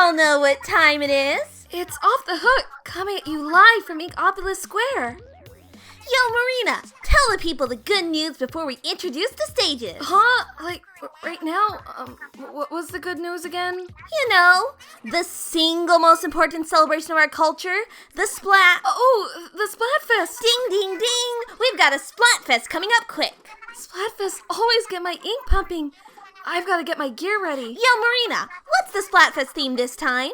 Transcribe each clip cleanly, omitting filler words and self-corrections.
all know what time it is. It's Off the Hook, coming at you live from Inkopolis Square. Yo, Marina, tell the people the good news before we introduce the stages. Huh? Like, right now? What was the good news again? You know, the single most important celebration of our culture, the Splat... Oh, the Splatfest! Ding, ding, ding! We've got a Splatfest coming up quick. Splatfest always get my ink pumping. I've got to get my gear ready. Yo, Marina, what's the Splatfest theme this time?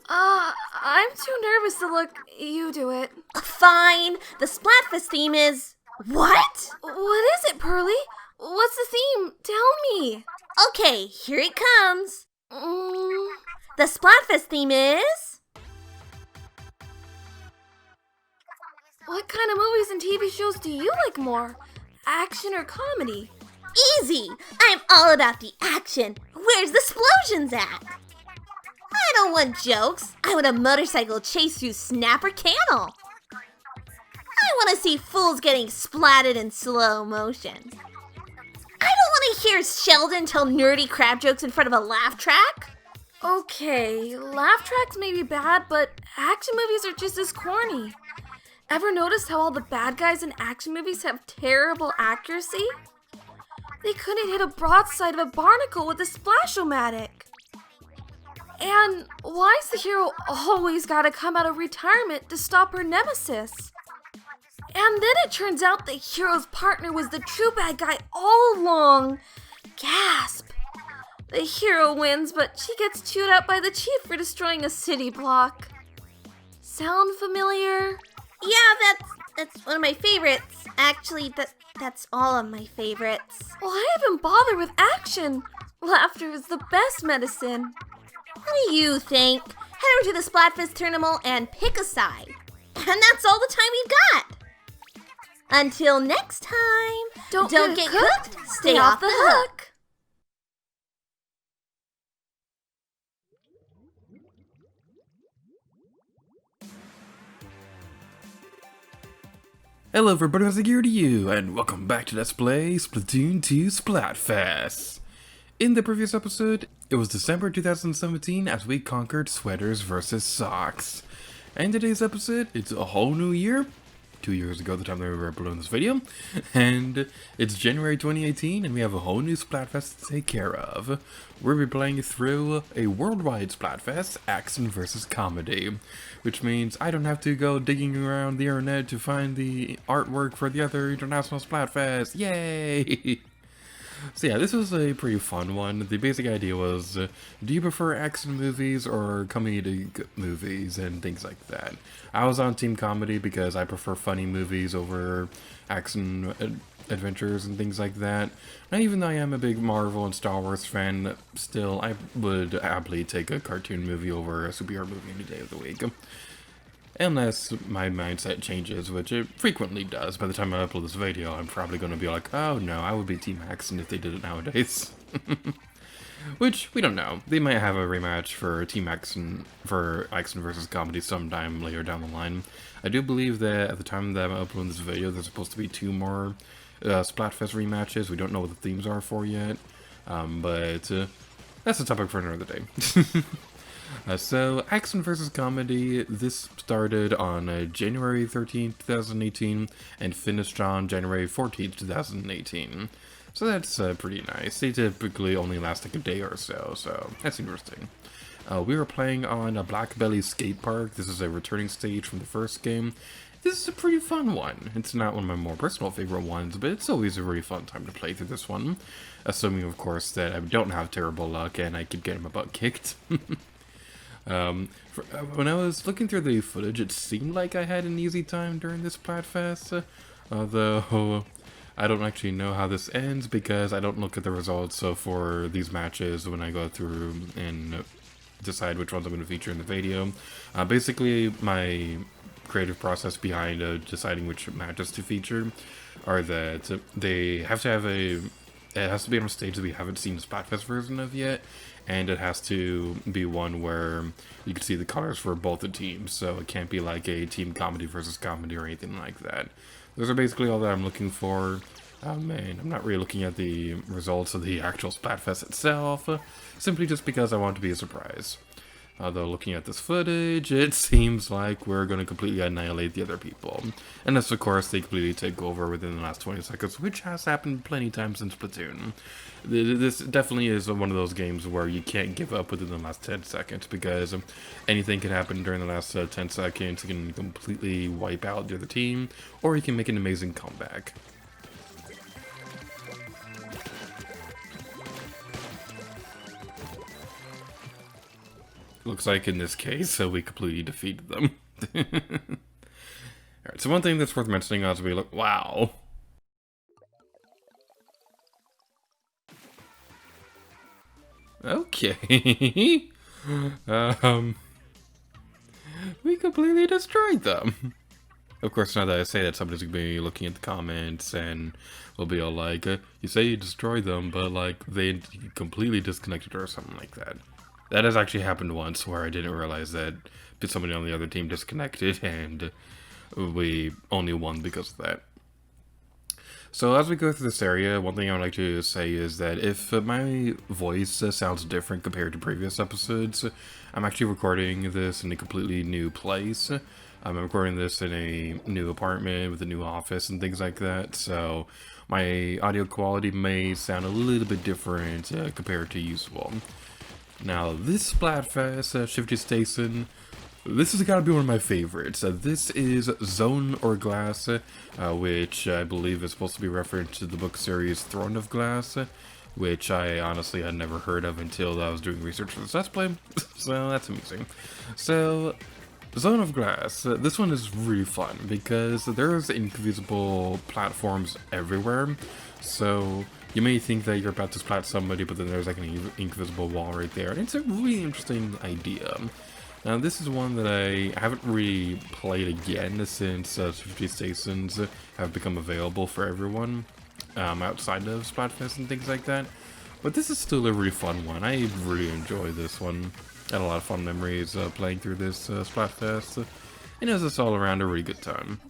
I'm too nervous to look. You do it. Fine. The Splatfest theme is... What? What is it, Pearly? What's the theme? Tell me. Okay, here it comes. The Splatfest theme is... What kind of movies and TV shows do you like more? Action or comedy? Easy. I'm all about the action. Where's the Splosions at? I don't want jokes. I want a motorcycle chase through Snapper Canal. I want to see fools getting splatted in slow motion. I don't want to hear Sheldon tell nerdy crab jokes in front of a laugh track. Okay, laugh tracks may be bad, but action movies are just as corny. Ever noticed how all the bad guys in action movies have terrible accuracy? They couldn't hit a broadside of a barnacle with a splash-o-matic. And why's the hero always gotta come out of retirement to stop her nemesis? And then it turns out the hero's partner was the true bad guy all along. Gasp! The hero wins, but she gets chewed out by the chief for destroying a city block. Sound familiar? Yeah, that's one of my favorites. Actually, that's all of my favorites. Well, I haven't bothered with action. Laughter is the best medicine. What do you think? Head over to the Splatfest Tournament and pick a side. And that's all the time we've got. Until next time, don't get cooked, stay off the hook. Hello everybody, how's it going to you? And welcome back to Let's Play Splatoon 2 Splatfest. In the previous episode, it was December 2017 as we conquered sweaters versus socks. And today's episode, it's a whole new year. 2 years ago, the time that we were uploading this video. And it's January 2018 and we have a whole new Splatfest to take care of. We'll be playing through a worldwide Splatfest, action versus comedy. Which means I don't have to go digging around the internet to find the artwork for the other international Splatfest. Yay! So yeah, this was a pretty fun one. The basic idea was, do you prefer action movies or comedic movies and things like that? I was on Team Comedy because I prefer funny movies over action adventures and things like that. And even though I am a big Marvel and Star Wars fan, still I would happily take a cartoon movie over a superhero movie any day of the week. Unless my mindset changes, which it frequently does. By the time I upload this video, I'm probably going to be like, oh no, I would be Team Action if they did it nowadays. Which, we don't know. They might have a rematch for Team Action, for Action versus Comedy sometime later down the line. I do believe that at the time that I'm uploading this video, there's supposed to be 2 more Splatfest rematches. We don't know what the themes are for yet. But that's a topic for another day. So, Action vs. Comedy, this started on January 13th, 2018, and finished on January 14th, 2018. So that's pretty nice. They typically only last like a day or so that's interesting. We were playing on a Black Belly skate park. This is a returning stage from the first game. This is a pretty fun one. It's not one of my more personal favorite ones, but it's always a really fun time to play through this one. Assuming, of course, that I don't have terrible luck and I could get my butt kicked. When I was looking through the footage, it seemed like I had an easy time during this Splatfest, although I don't actually know how this ends because I don't look at the results for these matches when I go through and decide which ones I'm going to feature in the video. Basically, my creative process behind deciding which matches to feature are that they have to have it has to be on a stage that we haven't seen the Splatfest version of yet, and it has to be one where you can see the colors for both the teams, so it can't be like a Team Comedy versus Comedy or anything like that. Those are basically all that I'm looking for. And I'm not really looking at the results of the actual Splatfest itself, simply just because I want it to be a surprise. Although looking at this footage, it seems like we're going to completely annihilate the other people. Unless, of course, they completely take over within the last 20 seconds, which has happened plenty of times in Splatoon. This definitely is one of those games where you can't give up within the last 10 seconds, because anything can happen during the last 10 seconds. You can completely wipe out the other team, or you can make an amazing comeback. Looks like in this case, we completely defeated them. Alright, so one thing that's worth mentioning as we look. Wow. Okay. We completely destroyed them. Of course, now that I say that, somebody's gonna be looking at the comments and will be all like, you say you destroyed them, but like they completely disconnected or something like that. That has actually happened once where I didn't realize that somebody on the other team disconnected and we only won because of that. So as we go through this area, one thing I would like to say is that if my voice sounds different compared to previous episodes, I'm actually recording this in a completely new place. I'm recording this in a new apartment with a new office and things like that, so my audio quality may sound a little bit different compared to usual. Now, this Splatfest, Shifty Station, this has got to be one of my favorites. This is Zone or Glass, which I believe is supposed to be referred to the book series Throne of Glass, which I honestly had never heard of until I was doing research for this Let's Play, so that's amazing. So, Zone of Glass, this one is really fun because there's invisible platforms everywhere, so you may think that you're about to splat somebody, but then there's like an invisible wall right there, and it's a really interesting idea. Now this is one that I haven't really played again since 50 stations have become available for everyone outside of Splatfest and things like that. But this is still a really fun one. I really enjoy this one. I had a lot of fun memories playing through this Splatfest, and it was just all around a really good time.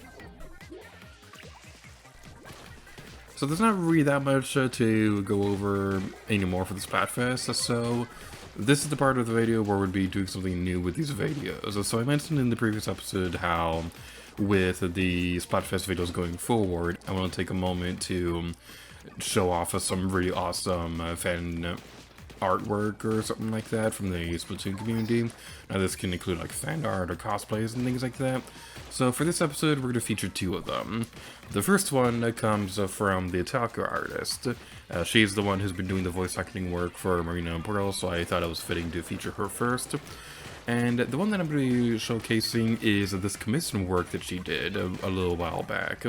So there's not really that much to go over anymore for the Splatfest, so this is the part of the video where we'll be doing something new with these videos. So I mentioned in the previous episode how with the Splatfest videos going forward, I want to take a moment to show off some really awesome fan artwork or something like that from the Splatoon community. Now this can include like fan art or cosplays and things like that. So for this episode, we're going to feature two of them. The first one comes from TheOtakuArtist. She's the one who's been doing the voice acting work for Marina and Pearl, so I thought it was fitting to feature her first. And the one that I'm going to be showcasing is this commission work that she did a little while back.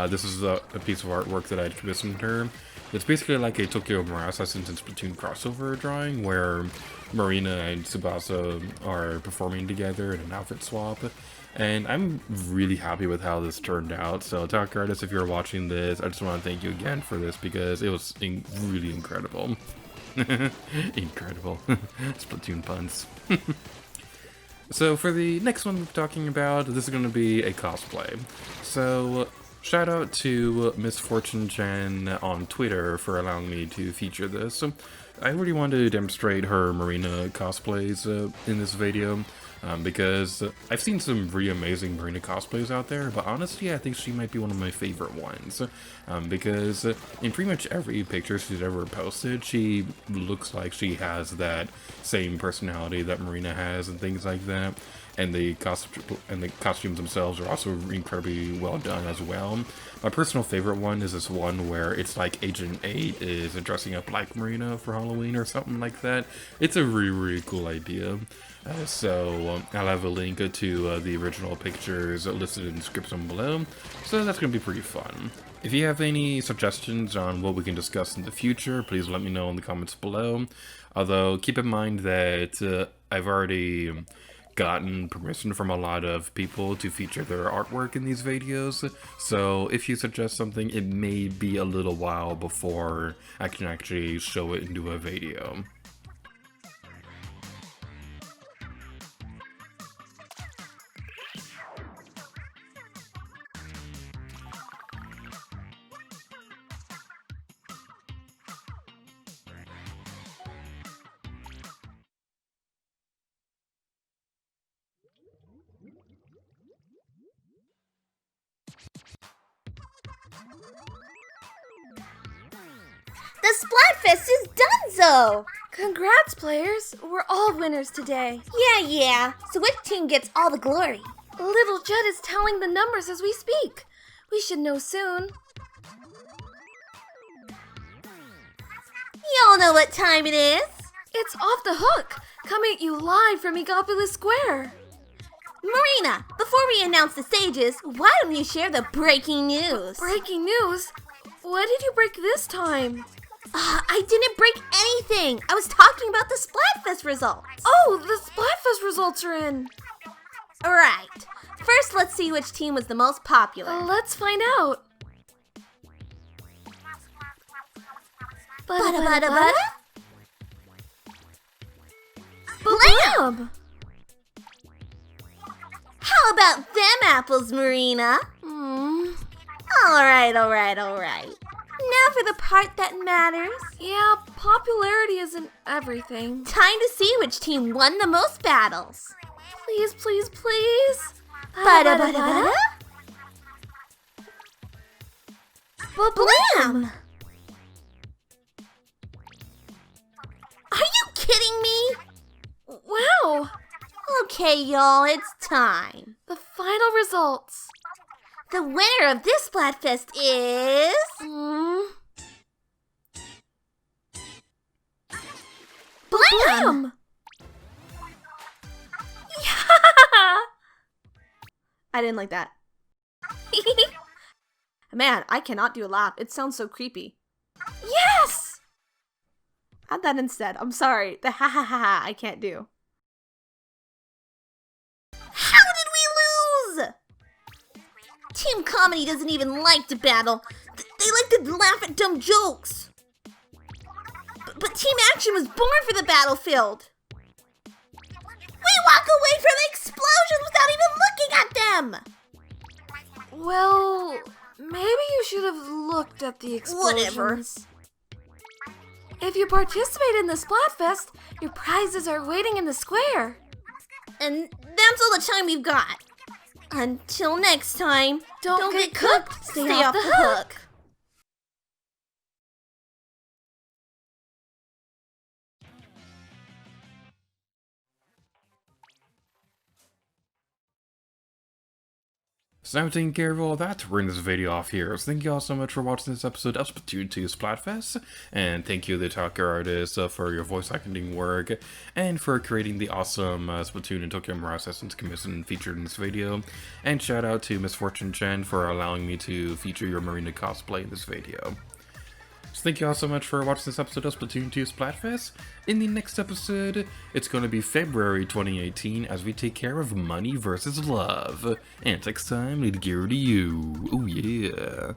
This is a piece of artwork that I had commissioned her. It's basically like a Tokyo Mirage Sessions and Splatoon crossover drawing where Marina and Tsubasa are performing together in an outfit swap. And I'm really happy with how this turned out. So, TheOtakuArtist, if you're watching this, I just want to thank you again for this because it was really incredible. Incredible. Splatoon puns. So, for the next one we're talking about, this is going to be a cosplay. So, shout out to Miss Fortune Jen on Twitter for allowing me to feature this. I really wanted to demonstrate her Marina cosplays in this video. Because I've seen some really amazing Marina cosplays out there, but honestly I think she might be one of my favorite ones, because in pretty much every picture she's ever posted, she looks like she has that same personality that Marina has and things like that, and the costumes themselves are also incredibly well done as well. My personal favorite one is this one where it's like Agent 8 is dressing up like Marina for Halloween or something like that. It's a really cool idea. So I'll have a link to the original pictures listed in the description below, so that's going to be pretty fun. If you have any suggestions on what we can discuss in the future, please let me know in the comments below. Although, keep in mind that I've already gotten permission from a lot of people to feature their artwork in these videos, so if you suggest something, it may be a little while before I can actually show it into a video. The Splatfest is donezo! Congrats, players! We're all winners today. Yeah. So which team gets all the glory? Little Judd is telling the numbers as we speak. We should know soon. Y'all know what time it is? It's Off the Hook, coming at you live from Megapolis Square. Marina, before we announce the stages, why don't you share the breaking news? Breaking news? What did you break this time? I didn't break anything. I was talking about the Splatfest results. Oh, the Splatfest results are in. Right. First, let's see which team was the most popular. Let's find out. Bada. Blam! How about them apples, Marina? Alright. Now for the part that matters. Yeah, popularity isn't everything. Time to see which team won the most battles. Please, please, please. Bada. Blam! Are you kidding me? Wow! Okay, y'all, it's time. The final results. The winner of this Splatfest is... Blam! Yeah! I didn't like that. Man, I cannot do a laugh. It sounds so creepy. Yes! Add that instead. I'm sorry. The ha ha ha ha I can't do. How did we lose? Team Comedy doesn't even like to battle. They like to laugh at dumb jokes. But Team Action was born for the battlefield. We walk away from explosions without even looking at them. Well, maybe you should have looked at the explosions. Whatever. If you participate in the Splatfest, your prizes are waiting in the square. And that's all the time we've got. Until next time, don't get cooked, stay off the hook. So now taking care of all that, we're in this video off here. So thank you all so much for watching this episode of Splatoon 2 Splatfest, and thank you TheOtakuArtist for your voice acting work, and for creating the awesome Splatoon and Tokyo Mirage Sessions commission featured in this video, and shout out to Miss Fortune Chen for allowing me to feature your Marina cosplay in this video. So thank you all so much for watching this episode of Splatoon 2 Splatfest. In the next episode, it's going to be February 2018 as we take care of money versus love. And next time, it'll gear to you. Oh yeah.